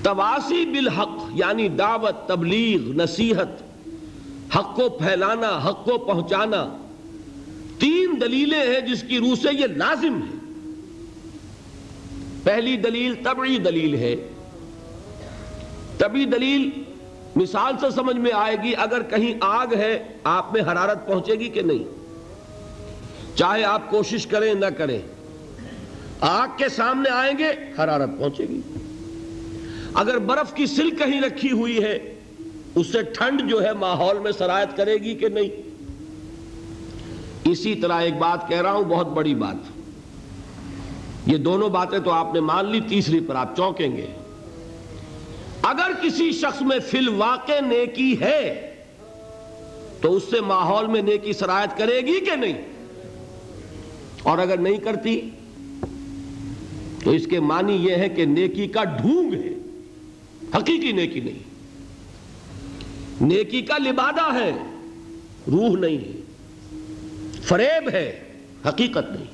تواصی بالحق یعنی دعوت، تبلیغ، نصیحت، حق کو پھیلانا، حق کو پہنچانا، تین دلیلیں ہیں جس کی روح سے یہ لازم ہے۔ پہلی دلیل طبعی دلیل ہے۔ طبعی دلیل مثال سے سمجھ میں آئے گی، اگر کہیں آگ ہے آپ میں حرارت پہنچے گی کہ نہیں؟ چاہے آپ کوشش کریں نہ کریں، آگ کے سامنے آئیں گے حرارت پہنچے گی۔ اگر برف کی سل کہیں رکھی ہوئی ہے اس سے ٹھنڈ جو ہے ماحول میں سرایت کرے گی کہ نہیں؟ اسی طرح ایک بات کہہ رہا ہوں، بہت بڑی بات، یہ دونوں باتیں تو آپ نے مان لی، تیسری پر آپ چونکیں گے۔ اگر کسی شخص میں فی الواقع نیکی ہے تو اس سے ماحول میں نیکی سرایت کرے گی کہ نہیں؟ اور اگر نہیں کرتی تو اس کے معنی یہ ہے کہ نیکی کا ڈھونگ ہے، حقیقی نیکی نہیں، نیکی کا لبادہ ہے، روح نہیں ہے، فریب ہے، حقیقت نہیں۔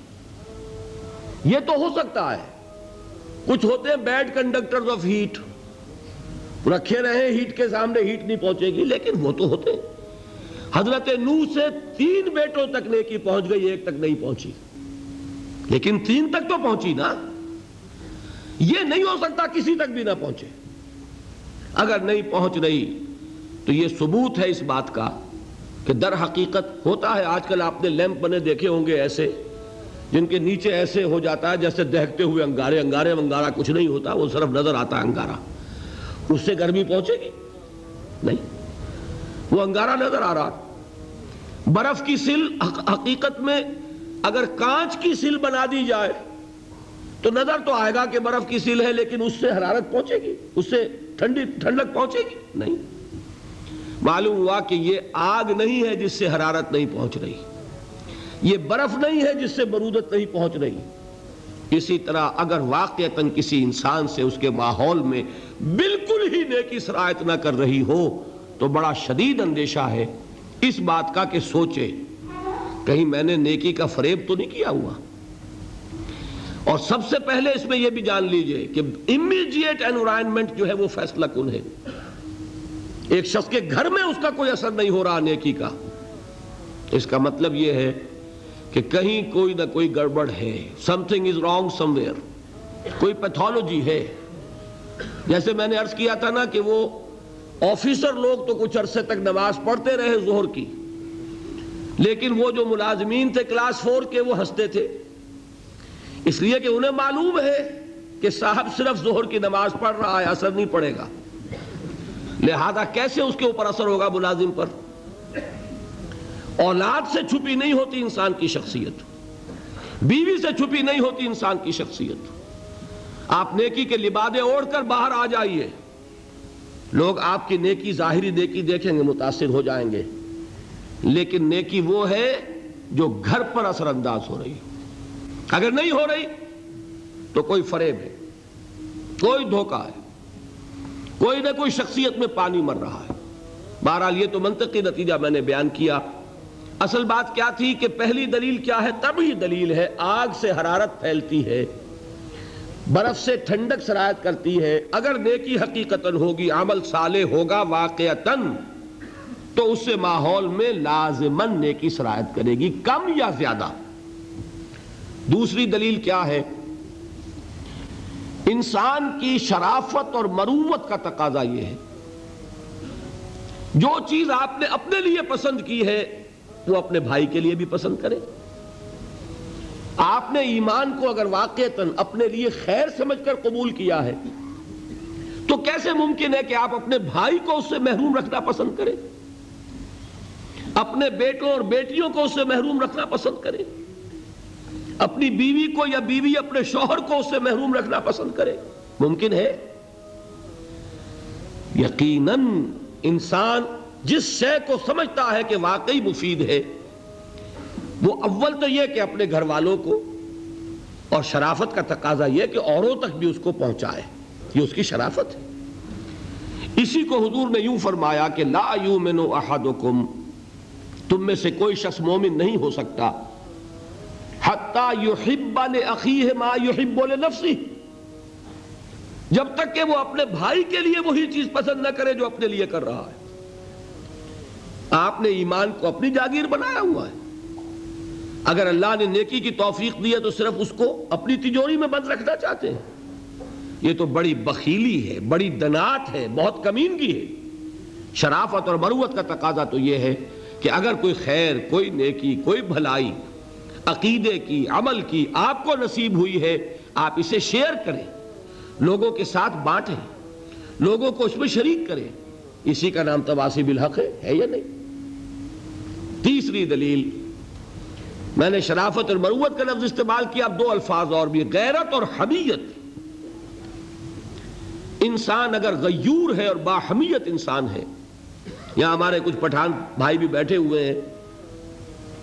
یہ تو ہو سکتا ہے، کچھ ہوتے ہیں بیڈ کنڈکٹرز آف ہیٹ، رکھے رہے ہیٹ کے سامنے ہیٹ نہیں پہنچے گی، لیکن وہ تو ہوتے ہیں۔ حضرت نوح سے 3 بیٹوں تک نیکی پہنچ گئی، ایک تک نہیں پہنچی، لیکن 3 تک تو پہنچی نا۔ یہ نہیں ہو سکتا کسی تک بھی نہ پہنچے۔ اگر نہیں پہنچ رہی تو یہ ثبوت ہے اس بات کا کہ در حقیقت ہوتا ہے، آج کل آپ نے لیمپ بنے دیکھے ہوں گے ایسے، جن کے نیچے ایسے ہو جاتا ہے جیسے دہکتے ہوئے انگارے، انگارہ کچھ نہیں ہوتا، وہ صرف نظر آتا ہے انگارہ، اس سے گرمی پہنچے گی؟ نہیں، وہ انگارہ نظر آ رہا۔ برف کی سل حقیقت میں اگر کانچ کی سل بنا دی جائے تو نظر تو آئے گا کہ برف کی سل ہے، لیکن اس سے حرارت پہنچے گی، اس سے ٹھنڈک پہنچے گی؟ نہیں۔ معلوم ہوا کہ یہ آگ نہیں ہے جس سے حرارت نہیں پہنچ رہی، یہ برف نہیں ہے جس سے برودت نہیں پہنچ رہی۔ اسی طرح اگر واقعتاً کسی انسان سے اس کے ماحول میں بالکل ہی نیکی سرایت نہ کر رہی ہو تو بڑا شدید اندیشہ ہے اس بات کا کہ سوچے کہیں میں نے نیکی کا فریب تو نہیں کیا ہوا۔ اور سب سے پہلے اس میں یہ بھی جان لیجئے کہ امیڈیٹ انوائرنمنٹ جو ہے وہ فیصلہ کن ہے۔ ایک شخص کے گھر میں اس کا کوئی اثر نہیں ہو رہا نیکی کا، اس کا مطلب یہ ہے کہ کہیں کوئی نہ کوئی گڑبڑ ہے، something is wrong somewhere، کوئی پیتھولوجی ہے۔ جیسے میں نے عرض کیا تھا نا کہ وہ آفیسر لوگ تو کچھ عرصے تک نماز پڑھتے رہے ظہر کی، لیکن وہ جو ملازمین تھے کلاس 4 کے وہ ہنستے تھے، اس لیے کہ انہیں معلوم ہے کہ صاحب صرف ظہر کی نماز پڑھ رہا ہے، اثر نہیں پڑے گا، لہذا کیسے اس کے اوپر اثر ہوگا ملازم پر؟ اولاد سے چھپی نہیں ہوتی انسان کی شخصیت، بیوی سے چھپی نہیں ہوتی انسان کی شخصیت۔ آپ نیکی کے لبادے اوڑھ کر باہر آ جائیے، لوگ آپ کی نیکی، ظاہری نیکی دیکھیں گے، متاثر ہو جائیں گے، لیکن نیکی وہ ہے جو گھر پر اثر انداز ہو رہی ہے۔ اگر نہیں ہو رہی تو کوئی فریب ہے، کوئی دھوکہ ہے، کوئی نہ کوئی شخصیت میں پانی مر رہا ہے۔ بہرحال یہ تو منطقی نتیجہ میں نے بیان کیا۔ اصل بات کیا تھی کہ پہلی دلیل کیا ہے؟ طبعی دلیل ہے، آگ سے حرارت پھیلتی ہے، برف سے ٹھنڈک سرایت کرتی ہے۔ اگر نیکی حقیقتاً ہوگی، عمل صالح ہوگا واقعتاً، تو اس سے ماحول میں لازماً نیکی سرایت کرے گی، کم یا زیادہ۔ دوسری دلیل کیا ہے؟ انسان کی شرافت اور مروت کا تقاضا یہ ہے، جو چیز آپ نے اپنے لیے پسند کی ہے وہ اپنے بھائی کے لیے بھی پسند کرے۔ آپ نے ایمان کو اگر واقعتاً اپنے لیے خیر سمجھ کر قبول کیا ہے تو کیسے ممکن ہے کہ آپ اپنے بھائی کو اس سے محروم رکھنا پسند کریں، اپنے بیٹوں اور بیٹیوں کو اس سے محروم رکھنا پسند کریں، اپنی بیوی کو یا بیوی اپنے شوہر کو اس سے محروم رکھنا پسند کرے؟ ممکن ہے؟ یقیناً انسان جس شے کو سمجھتا ہے کہ واقعی مفید ہے، وہ اول تو یہ کہ اپنے گھر والوں کو، اور شرافت کا تقاضا یہ کہ اوروں تک بھی اس کو پہنچائے، یہ اس کی شرافت ہے۔ اسی کو حضور نے یوں فرمایا کہ لا یؤمن احدکم، تم میں سے کوئی شخص مومن نہیں ہو سکتا حتی یحب لأخیہ ما یحب لنفسہ، جب تک کہ وہ اپنے بھائی کے لیے وہی چیز پسند نہ کرے جو اپنے لیے کر رہا ہے۔ آپ نے ایمان کو اپنی جاگیر بنایا ہوا ہے، اگر اللہ نے نیکی کی توفیق دی ہے تو صرف اس کو اپنی تجوری میں بند رکھنا چاہتے ہیں۔ یہ تو بڑی بخیلی ہے، بڑی دنات ہے، بہت کمینگی ہے۔ شرافت اور مروت کا تقاضا تو یہ ہے کہ اگر کوئی خیر، کوئی نیکی، کوئی بھلائی عقیدے کی، عمل کی آپ کو نصیب ہوئی ہے، آپ اسے شیئر کریں، لوگوں کے ساتھ بانٹیں، لوگوں کو اس میں شریک کریں۔ اسی کا نام تواصی بالحق ہے یا نہیں؟ تیسری دلیل، میں نے شرافت اور مروت کا لفظ استعمال کیا، اب دو الفاظ اور بھی، غیرت اور حمیت۔ انسان اگر غیور ہے اور باحمیت انسان ہے، یہاں ہمارے کچھ پٹھان بھائی بھی بیٹھے ہوئے ہیں،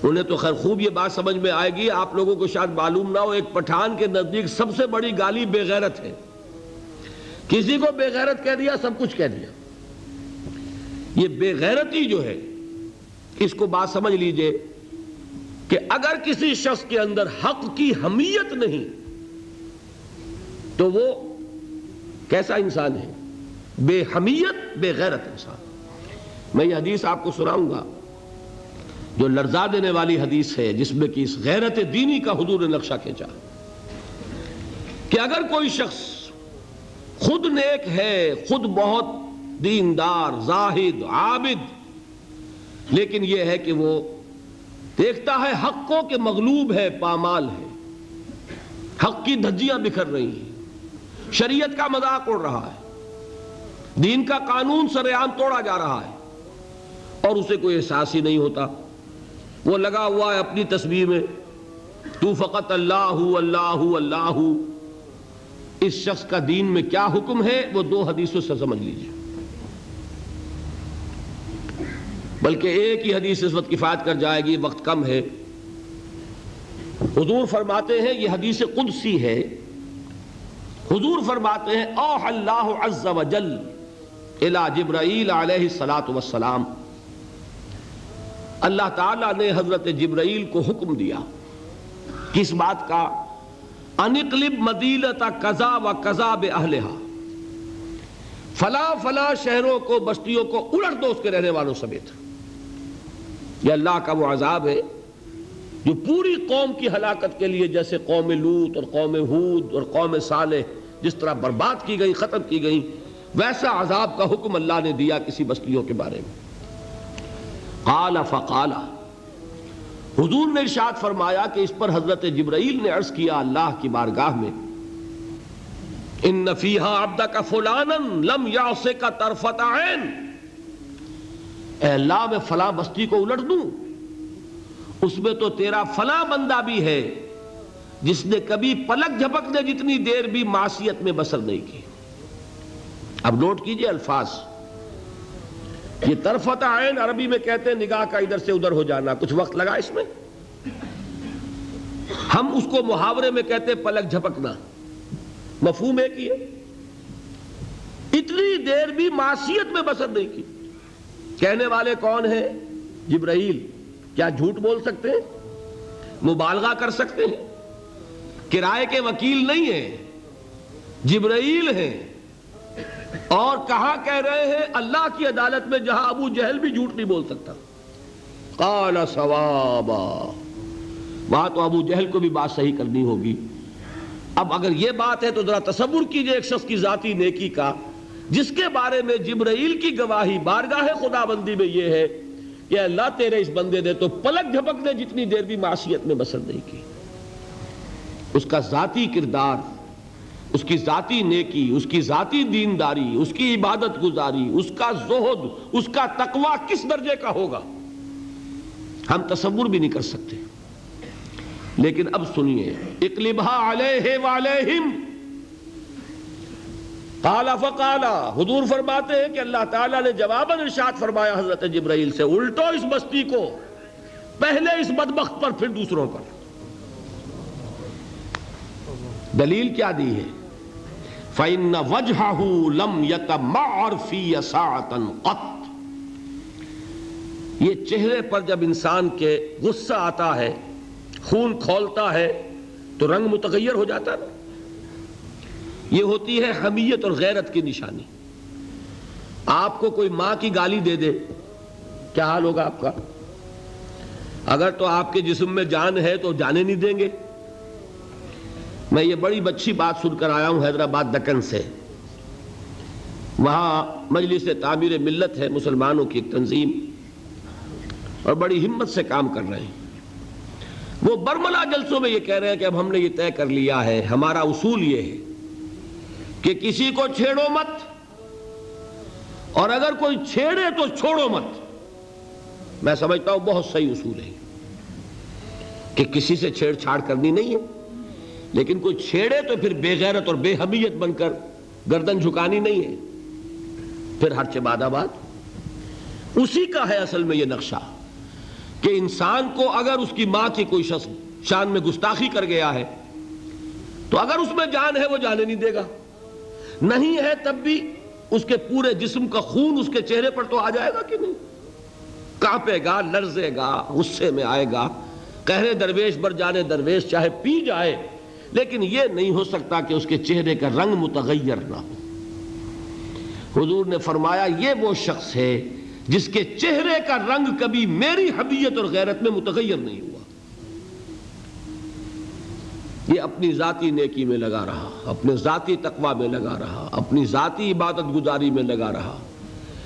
انہیں تو خیر خوب یہ بات سمجھ میں آئے گی، آپ لوگوں کو شاید معلوم نہ ہو، ایک پٹھان کے نزدیک سب سے بڑی گالی بے غیرت ہے۔ کسی کو بے غیرت کہہ دیا، سب کچھ کہہ دیا۔ یہ بے غیرتی جو ہے، اس کو بات سمجھ لیجئے کہ اگر کسی شخص کے اندر حق کی حمیت نہیں تو وہ کیسا انسان ہے؟ بے حمیت، بے غیرت انسان۔ میں یہ حدیث آپ کو سناؤں گا جو لرزا دینے والی حدیث ہے، جس میں کہ اس غیرت دینی کا حضور نے نقشہ کھینچا کہ اگر کوئی شخص خود نیک ہے، خود بہت دیندار، زاہد، عابد، لیکن یہ ہے کہ وہ دیکھتا ہے حق کو کہ مغلوب ہے، پامال ہے، حق کی دھجیاں بکھر رہی ہیں، شریعت کا مذاق اڑ رہا ہے، دین کا قانون سر عام توڑا جا رہا ہے، اور اسے کوئی احساس ہی نہیں ہوتا، وہ لگا ہوا ہے اپنی تسبیح میں، تو فقط اللہ اللہ اللہ۔ اس شخص کا دین میں کیا حکم ہے وہ دو حدیثوں سے سمجھ لیجیے، بلکہ ایک ہی حدیث اس وقت کفایت کر جائے گی، وقت کم ہے۔ حضور فرماتے ہیں، یہ حدیث قدسی ہے، حضور فرماتے ہیں اوحى اللہ عز وجل الی جبرائیل علیہ الصلاۃ والسلام، اللہ تعالیٰ نے حضرت جبرائیل کو حکم دیا کس بات کا؟ ان اقلب مدینۃ کذا و کذا باہلھا، فلاں فلاں شہروں کو، بستیوں کو الٹ دو اس کے رہنے والوں سمیت۔ یہ اللہ کا وہ عذاب ہے جو پوری قوم کی ہلاکت کے لیے، جیسے قوم لوط اور قوم ہود اور قوم صالح جس طرح برباد کی گئی، ختم کی گئی، ویسا عذاب کا حکم اللہ نے دیا کسی بستیوں کے بارے میں۔ قال فقال، حضور نے ارشاد فرمایا کہ اس پر حضرت جبرائیل نے عرض کیا اللہ کی بارگاہ میں، ان فیہا عبدک فلانا لم یعصک طرفۃ عین، اے اللہ میں فلاں بستی کو الٹ دوں، اس میں تو تیرا فلاں بندہ بھی ہے جس نے کبھی پلک جھپکنے جتنی دیر بھی معصیت میں بسر نہیں کی۔ اب نوٹ کیجئے الفاظ، یہ طرفۃ عین عربی میں کہتے ہیں نگاہ کا ادھر سے ادھر ہو جانا، کچھ وقت لگا اس میں، ہم اس کو محاورے میں کہتے ہیں پلک جھپکنا، مفہوم ایک ہی ہے، اتنی دیر بھی معصیت میں بسر نہیں کی۔ کہنے والے کون ہیں؟ جبرائیل۔ کیا جھوٹ بول سکتے ہیں؟ مبالغہ کر سکتے ہیں؟ کرائے کے وکیل نہیں ہیں، جبرائیل ہیں، اور کہاں کہہ رہے ہیں؟ اللہ کی عدالت میں، جہاں ابو جہل بھی جھوٹ نہیں بول سکتا۔ قال صوابا، وہاں تو ابو جہل کو بھی بات صحیح کرنی ہوگی۔ اب اگر یہ بات ہے تو ذرا تصور کیجئے ایک شخص کی ذاتی نیکی کا، جس کے بارے میں جبرائیل کی گواہی بارگاہ خداوندی میں یہ ہے کہ اللہ تیرے اس بندے نے تو پلک جھپکنے جتنی دیر بھی معصیت میں بسر نہیں کی۔ اس کا ذاتی کردار، اس کی ذاتی نیکی، اس کی ذاتی دینداری، اس کی عبادت گزاری، اس کا زہد، اس کا تقوی کس درجے کا ہوگا ہم تصور بھی نہیں کر سکتے۔ لیکن اب سنیے، اقلبھا علیہ وعلیہم، قال فقال، حضور فرماتے ہیں کہ اللہ تعالیٰ نے جواباً ارشاد فرمایا حضرت جبرائیل سے، الٹو اس بستی کو، پہلے اس بدبخت پر پھر دوسروں پر۔ دلیل کیا دی ہے؟ فَإِنَّ وَجْهَهُ لَمْ يَتَمَعَّرْ فِيَّ سَاعَةً قَطْ، یہ چہرے پر جب انسان کے غصہ آتا ہے، خون کھولتا ہے تو رنگ متغیر ہو جاتا ہے۔ یہ ہوتی ہے حمیت اور غیرت کی نشانی۔ آپ کو کوئی ماں کی گالی دے دے، کیا حال ہوگا آپ کا؟ اگر تو آپ کے جسم میں جان ہے تو جانے نہیں دیں گے۔ میں یہ بڑی اچھی بات سن کر آیا ہوں حیدرآباد دکن سے، وہاں مجلس تعمیر ملت ہے، مسلمانوں کی ایک تنظیم، اور بڑی ہمت سے کام کر رہے ہیں۔ وہ برملا جلسوں میں یہ کہہ رہے ہیں کہ اب ہم نے یہ طے کر لیا ہے، ہمارا اصول یہ ہے کہ کسی کو چھیڑو مت، اور اگر کوئی چھیڑے تو چھوڑو مت۔ میں سمجھتا ہوں بہت صحیح اصول ہے کہ کسی سے چھیڑ چھاڑ کرنی نہیں ہے، لیکن کوئی چھیڑے تو پھر بے غیرت اور بے حمیت بن کر گردن جھکانی نہیں ہے، پھر ہر چباد آباد۔ اسی کا ہے اصل میں یہ نقشہ کہ انسان کو اگر اس کی ماں کی کوئی شخص شان میں گستاخی کر گیا ہے تو اگر اس میں جان ہے وہ جانے نہیں دے گا، نہیں ہے تب بھی اس کے پورے جسم کا خون اس کے چہرے پر تو آ جائے گا کہ نہیں، کانپے گا، لرزے گا، غصے میں آئے گا، قہر درویش بر جانے درویش چاہے پی جائے، لیکن یہ نہیں ہو سکتا کہ اس کے چہرے کا رنگ متغیر نہ ہو۔ حضور نے فرمایا یہ وہ شخص ہے جس کے چہرے کا رنگ کبھی میری حمیت اور غیرت میں متغیر نہیں ہوا۔ یہ اپنی ذاتی نیکی میں لگا رہا، اپنے ذاتی تقوی میں لگا رہا، اپنی ذاتی عبادت گزاری میں لگا رہا۔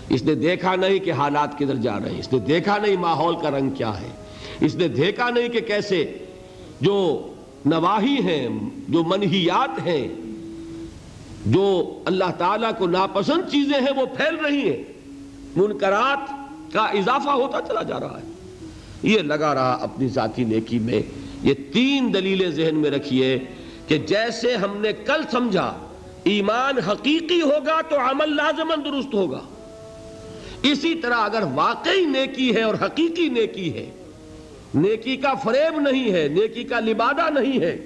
اس نے دیکھا نہیں کہ حالات کدھر جا رہے ہیں، اس نے دیکھا نہیں ماحول کا رنگ کیا ہے، اس نے دیکھا نہیں کہ کیسے جو نواہی ہیں، جو منہیات ہیں، جو اللہ تعالیٰ کو ناپسند چیزیں ہیں وہ پھیل رہی ہیں، منکرات کا اضافہ ہوتا چلا جا رہا ہے۔ یہ لگا رہا اپنی ذاتی نیکی میں۔ یہ تین دلیلیں ذہن میں رکھیے کہ جیسے ہم نے کل سمجھا ایمان حقیقی ہوگا تو عمل لازماً درست ہوگا، اسی طرح اگر واقعی نیکی ہے اور حقیقی نیکی ہے، نیکی کا فریب نہیں ہے، نیکی کا لبادہ نہیں ہے،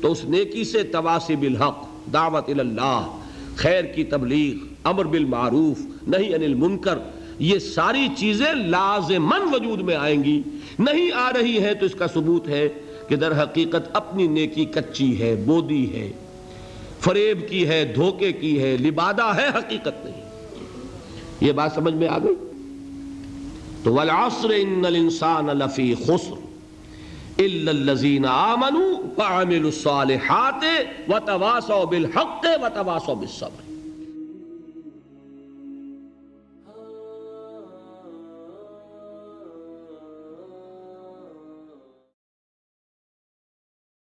تو اس نیکی سے تواصی بالحق، دعوت اللہ، خیر کی تبلیغ، امر بالمعروف، نہی عن المنکر، یہ ساری چیزیں لازماً وجود میں آئیں گی۔ نہیں آ رہی ہیں تو اس کا ثبوت ہے کہ در حقیقت اپنی نیکی کچی ہے، بودی ہے، فریب کی ہے، دھوکے کی ہے، لبادہ ہے، حقیقت نہیں۔ یہ بات سمجھ میں آ گئی؟ تو والعصر ان الانسان لفی خسر الا الذین آمنوا وعملوا الصالحات وتواصوا بالحق وتواصوا بالصبر۔